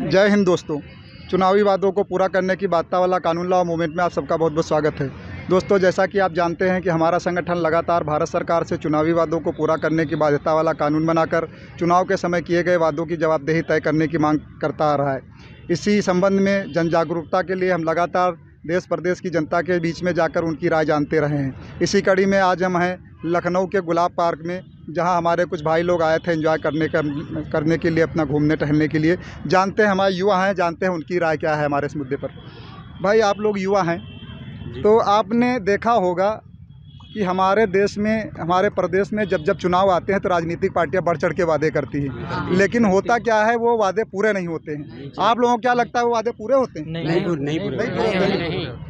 जय हिंद दोस्तों। चुनावी वादों को पूरा करने की बाता वाला कानून लॉ मूवमेंट में आप सबका बहुत बहुत स्वागत है। दोस्तों, जैसा कि आप जानते हैं कि हमारा संगठन लगातार भारत सरकार से चुनावी वादों को पूरा करने की बाध्यता वाला कानून बनाकर चुनाव के समय किए गए वादों की जवाबदेही तय करने की मांग करता आ रहा है। इसी संबंध में जन जागरूकता के लिए हम लगातार देश प्रदेश की जनता के बीच में जाकर उनकी राय जानते रहे हैं। इसी कड़ी में आज हम हैं लखनऊ के गुलाब पार्क में, जहां हमारे कुछ भाई लोग आए थे एंजॉय करने के लिए, अपना घूमने टहलने के लिए। जानते हैं, हमारे युवा हैं, जानते हैं उनकी राय क्या है हमारे इस मुद्दे पर। भाई, आप लोग युवा हैं तो आपने देखा होगा कि हमारे देश में, हमारे प्रदेश में जब चुनाव आते हैं तो राजनीतिक पार्टियां बढ़ चढ़ के वादे करती हैं, लेकिन होता क्या है, वो वादे पूरे नहीं होते हैं। आप लोगों को क्या लगता है, वो वादे पूरे होते हैं? नहीं पूरे।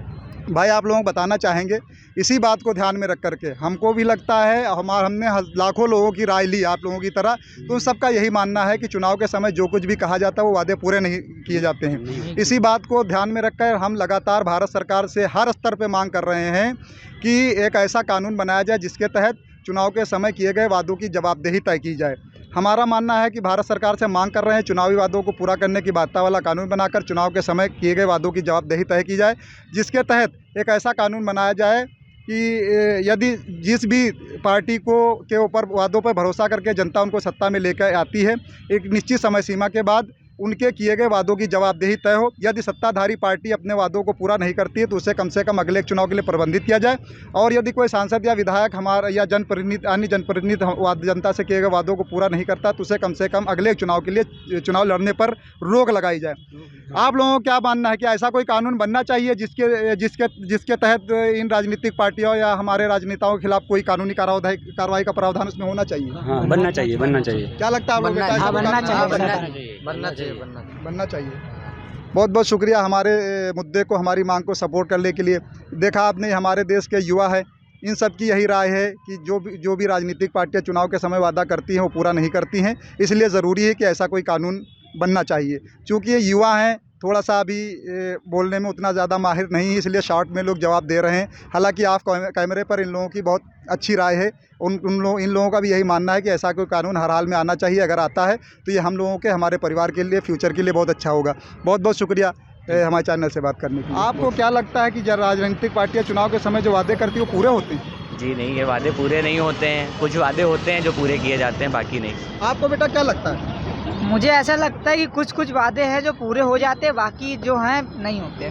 भाई, आप लोगों को बताना चाहेंगे, इसी बात को ध्यान में रख करके हमको भी लगता है, हमने लाखों लोगों की राय ली आप लोगों की तरह, तो उन सबका यही मानना है कि चुनाव के समय जो कुछ भी कहा जाता है वो वादे पूरे नहीं किए जाते हैं। इसी बात को ध्यान में रखकर हम लगातार भारत सरकार से हर स्तर पर मांग कर रहे हैं कि एक ऐसा कानून बनाया जाए जिसके तहत चुनाव के समय किए गए वादों की जवाबदेही तय की जाए। हमारा मानना है कि भारत सरकार से मांग कर रहे हैं चुनावी वादों को पूरा करने की बाध्यता वाला कानून बनाकर चुनाव के समय किए गए वादों की जवाबदेही तय की जाए, जिसके तहत एक ऐसा कानून बनाया जाए कि यदि जिस भी पार्टी के ऊपर वादों पर भरोसा करके जनता उनको सत्ता में लेकर आती है, एक निश्चित समय सीमा के बाद उनके किए गए वादों की जवाबदेही तय हो। यदि सत्ताधारी पार्टी अपने वादों को पूरा नहीं करती है तो उसे कम से कम अगले चुनाव के लिए प्रबंधित किया जाए, और यदि कोई सांसद या विधायक या अन्य जनप्रतिनिधि जनता से किए गए वादों को पूरा नहीं करता तो उसे कम से कम अगले चुनाव के लिए चुनाव लड़ने पर रोक लगाई जाए। आप लोगों को क्या मानना है कि ऐसा कोई कानून बनना चाहिए जिसके तहत इन राजनीतिक पार्टियों या हमारे राजनेताओं के खिलाफ कोई कानूनी कार्रवाई का प्रावधान उसमें होना चाहिए? हाँ, बनना चाहिए। क्या लगता है आप लोगों को? बनना चाहिए। बहुत बहुत शुक्रिया हमारे मुद्दे को, हमारी मांग को सपोर्ट करने के लिए। देखा आपने, हमारे देश के युवा है, इन सब की यही राय है कि जो भी राजनीतिक पार्टियां चुनाव के समय वादा करती हैं वो पूरा नहीं करती हैं। इसलिए ज़रूरी है कि ऐसा कोई कानून बनना चाहिए। चूँकि ये युवा हैं, थोड़ा सा अभी बोलने में उतना ज़्यादा माहिर नहीं है, इसलिए शॉर्ट में लोग जवाब दे रहे हैं। हालांकि ऑफ कैमरे पर इन लोगों की बहुत अच्छी राय है। इन लोगों का भी यही मानना है कि ऐसा कोई कानून हर हाल में आना चाहिए। अगर आता है तो ये हम लोगों के, हमारे परिवार के लिए, फ्यूचर के लिए बहुत अच्छा होगा। बहुत बहुत शुक्रिया हमारे चैनल से बात करने के लिए। आपको क्या लगता है कि जब राजनीतिक पार्टियाँ चुनाव के समय जो वादे करती है वो पूरे होते हैं? जी नहीं, ये वादे पूरे नहीं होते हैं। कुछ वादे होते हैं जो पूरे किए जाते हैं, बाकी नहीं। आपको बेटा क्या लगता है? मुझे ऐसा लगता है कि कुछ वादे हैं जो पूरे हो जाते हैं, बाकी जो हैं नहीं होते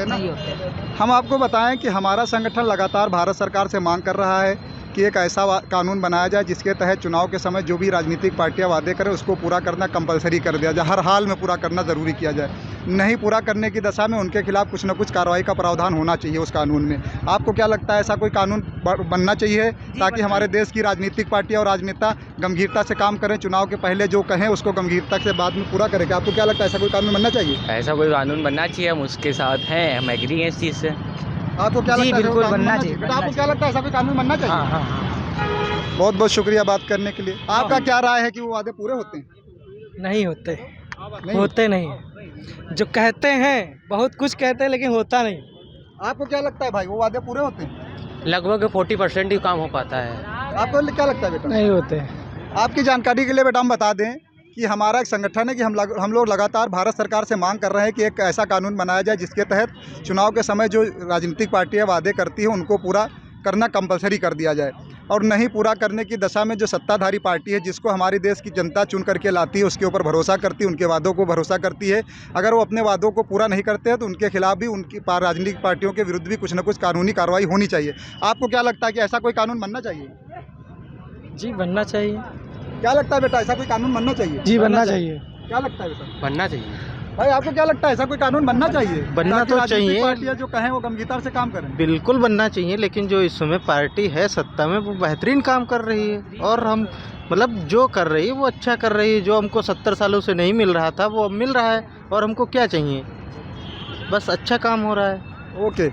ना? नहीं होते। हम आपको बताएं कि हमारा संगठन लगातार भारत सरकार से मांग कर रहा है कि एक ऐसा कानून बनाया जाए जिसके तहत चुनाव के समय जो भी राजनीतिक पार्टियां वादे करें उसको पूरा करना कंपलसरी कर दिया जाए, हर हाल में पूरा करना ज़रूरी किया जाए। नहीं पूरा करने की दशा में उनके खिलाफ कुछ न कुछ कार्रवाई का प्रावधान होना चाहिए उस कानून में। आपको क्या लगता है, ऐसा कोई कानून बनना चाहिए ताकि हमारे देश की राजनीतिक पार्टियाँ और राजनेता गंभीरता से काम करें, चुनाव के पहले जो कहें उसको गंभीरता से बाद में पूरा करें? आपको क्या लगता है, ऐसा कोई कानून बनना चाहिए? ऐसा कोई कानून बनना चाहिए, हम उसके साथ हैं, हम एग्री हैं इस चीज़ से। आपको क्या लगता है? बिल्कुल बनना चाहिए। आपको क्या लगता है, ऐसा कोई कानून बनना चाहिए? हाँ। बहुत बहुत शुक्रिया बात करने के लिए। आपका क्या राय है कि वो वादे पूरे होते हैं? नहीं होते, होते नहीं। जो कहते हैं बहुत कुछ कहते हैं लेकिन होता नहीं। आपको क्या लगता है भाई, वो वादे पूरे होते हैं? लगभग 40% ही काम हो पाता है। आपको क्या लगता है बेटा? नहीं होते। आपकी जानकारी के लिए बेटा हम बता दें कि हमारा एक संगठन है कि हम लोग लगातार भारत सरकार से मांग कर रहे हैं कि एक ऐसा कानून बनाया जाए जिसके तहत चुनाव के समय जो राजनीतिक पार्टियां वादे करती हैं उनको पूरा करना कंपलसरी कर दिया जाए, और नहीं पूरा करने की दशा में जो सत्ताधारी पार्टी है जिसको हमारे देश की जनता चुन करके लाती है उसके ऊपर भरोसा करती है, उनके वादों को भरोसा करती है, अगर वो अपने वादों को पूरा नहीं करते हैं तो उनके खिलाफ भी, उनकी राजनीतिक पार्टियों के विरुद्ध भी कुछ न कुछ कानूनी कार्रवाई होनी चाहिए। आपको क्या लगता है कि ऐसा कोई कानून बनना चाहिए? जी बनना चाहिए। क्या लगता है बेटा, ऐसा कोई कानून बनना चाहिए? जी बनना चाहिए। क्या लगता है बेटा? बनना चाहिए। भाई, आपको क्या लगता है, ऐसा कोई कानून बनना चाहिए? बनना तो चाहिए। पार्टियां जो कहें वो गंभीरता से काम करें। बिल्कुल बनना चाहिए, लेकिन जो इस समय पार्टी है सत्ता में वो बेहतरीन काम कर रही है, और हम मतलब जो कर रही है वो अच्छा कर रही है। जो हमको 70 सालों से नहीं मिल रहा था वो अब मिल रहा है, और हमको क्या चाहिए, बस अच्छा काम हो रहा है। ओके,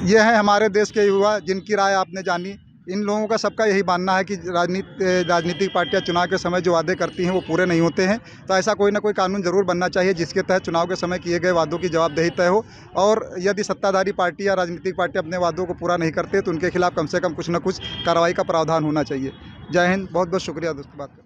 ये है हमारे देश के युवा जिनकी राय आपने जानी। इन लोगों का सबका यही मानना है कि राजनीतिक पार्टियां चुनाव के समय जो वादे करती हैं वो पूरे नहीं होते हैं, तो ऐसा कोई ना कोई कानून ज़रूर बनना चाहिए जिसके तहत चुनाव के समय किए गए वादों की जवाबदेही तय हो, और यदि सत्ताधारी पार्टी या राजनीतिक पार्टी अपने वादों को पूरा नहीं करते तो उनके खिलाफ कम से कम कुछ न कुछ कार्रवाई का प्रावधान होना चाहिए। जय हिंद। बहुत बहुत शुक्रिया दोस्तों बात